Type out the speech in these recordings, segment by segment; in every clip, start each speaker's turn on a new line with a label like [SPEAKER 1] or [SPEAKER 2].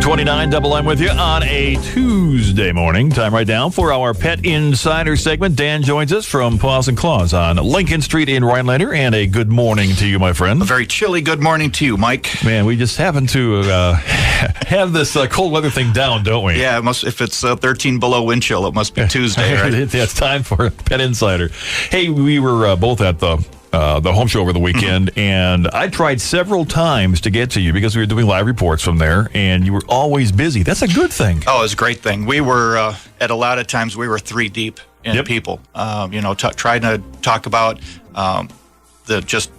[SPEAKER 1] 8:29, Double M with you on a Tuesday morning. Time right now for our Pet Insider segment. Dan joins us from Paws and Claws on Lincoln Street in Rhinelander. And a good morning to you, my friend.
[SPEAKER 2] A very chilly good morning to you, Mike.
[SPEAKER 1] Man, we just happen to have this cold weather thing down, don't we?
[SPEAKER 2] Yeah, it must. If it's 13 below wind chill, it must be Tuesday, right?
[SPEAKER 1] It's time for Pet Insider. Hey, we were both at the home show over the weekend, and I tried several times to get to you because we were doing live reports from there, and you were always busy. That's a good thing.
[SPEAKER 2] Oh, it's a great thing. We were, at a lot of times, we were 3 deep in people, trying to talk about just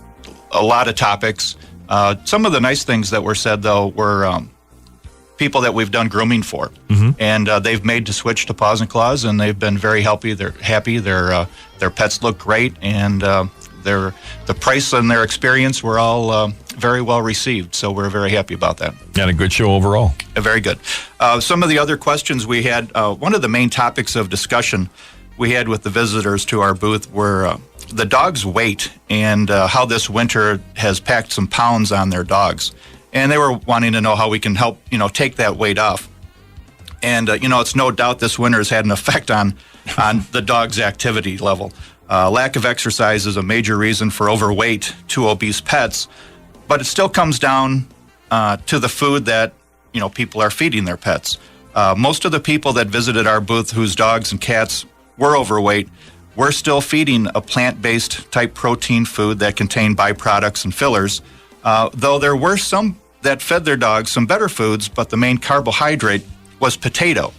[SPEAKER 2] a lot of topics. Some of the nice things that were said, though, were people that we've done grooming for, and they've made the switch to Paws and Claws, and they've been very happy. They're happy. Their pets look great, and the price and their experience were all very well received, so we're very happy about that.
[SPEAKER 1] And a good show overall.
[SPEAKER 2] Very good. Some of the other questions we had, one of the main topics of discussion we had with the visitors to our booth were the dog's weight and how this winter has packed some pounds on their dogs. And they were wanting to know how we can help, take that weight off. And, it's no doubt this winter has had an effect on the dog's activity level. Lack of exercise is a major reason for overweight to obese pets, but it still comes down to the food that people are feeding their pets. Most of the people that visited our booth whose dogs and cats were overweight, we're still feeding a plant-based type protein food that contained byproducts and fillers, though there were some that fed their dogs some better foods, but the main carbohydrate was potato.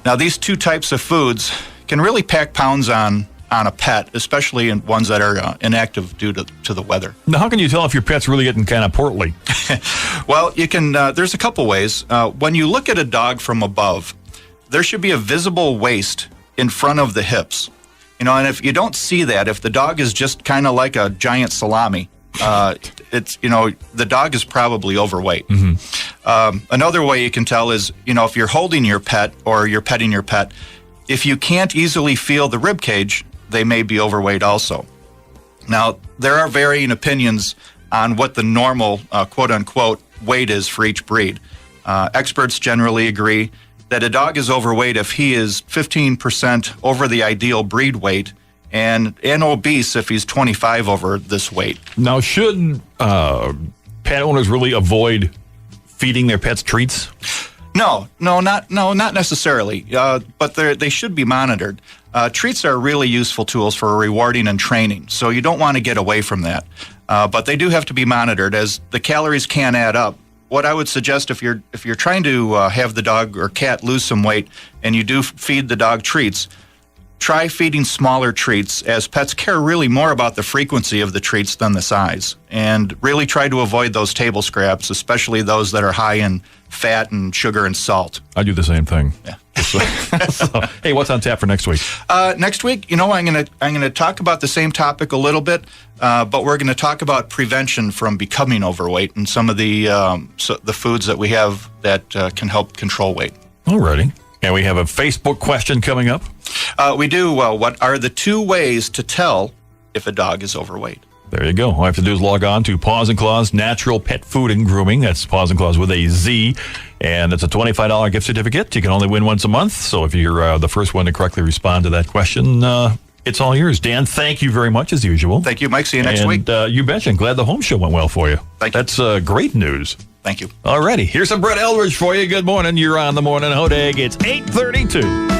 [SPEAKER 2] Now, these two types of foods can really pack pounds on a pet, especially in ones that are inactive due to the weather.
[SPEAKER 1] Now, how can you tell if your pet's really getting kind of portly?
[SPEAKER 2] Well, you can. There's a couple ways. When you look at a dog from above, there should be a visible waist in front of the hips. And if you don't see that, if the dog is just kind of like a giant salami, it's the dog is probably overweight. Another way you can tell is if you're holding your pet or you're petting your pet, if you can't easily feel the rib cage, they may be overweight also. Now, there are varying opinions on what the normal, quote-unquote, weight is for each breed. Experts generally agree that a dog is overweight if he is 15% over the ideal breed weight and obese if he's 25 over this weight. Now,
[SPEAKER 1] should pet owners really avoid feeding their pets treats?
[SPEAKER 2] No, not necessarily. But they should be monitored. Treats are really useful tools for rewarding and training, so you don't want to get away from that. But they do have to be monitored, as the calories can add up. What I would suggest if you're trying to have the dog or cat lose some weight, and you do feed the dog treats, try feeding smaller treats, as pets care really more about the frequency of the treats than the size. And really try to avoid those table scraps, especially those that are high in fat and sugar and salt.
[SPEAKER 1] I do the same thing.
[SPEAKER 2] Yeah.
[SPEAKER 1] So, hey, what's on tap for next week?
[SPEAKER 2] Next week, I'm gonna talk about the same topic a little bit, but we're going to talk about prevention from becoming overweight and some of the foods that we have that can help control weight.
[SPEAKER 1] Alrighty. And we have a Facebook question coming up.
[SPEAKER 2] We do. What are the 2 ways to tell if a dog is overweight?
[SPEAKER 1] There you go. All I have to do is log on to Paws and Claws Natural Pet Food and Grooming. That's Paws and Claws with a Z. And it's a $25 gift certificate. You can only win once a month. So if you're the first one to correctly respond to that question, it's all yours. Dan, thank you very much as usual.
[SPEAKER 2] Thank you, Mike. See you next week.
[SPEAKER 1] You betcha. I'm glad the home show went well for you.
[SPEAKER 2] Thank you.
[SPEAKER 1] That's great news.
[SPEAKER 2] Thank you.
[SPEAKER 1] All righty. Here's some Brett Eldridge for you. Good morning. You're on the Morning Hodag. It's 8:32.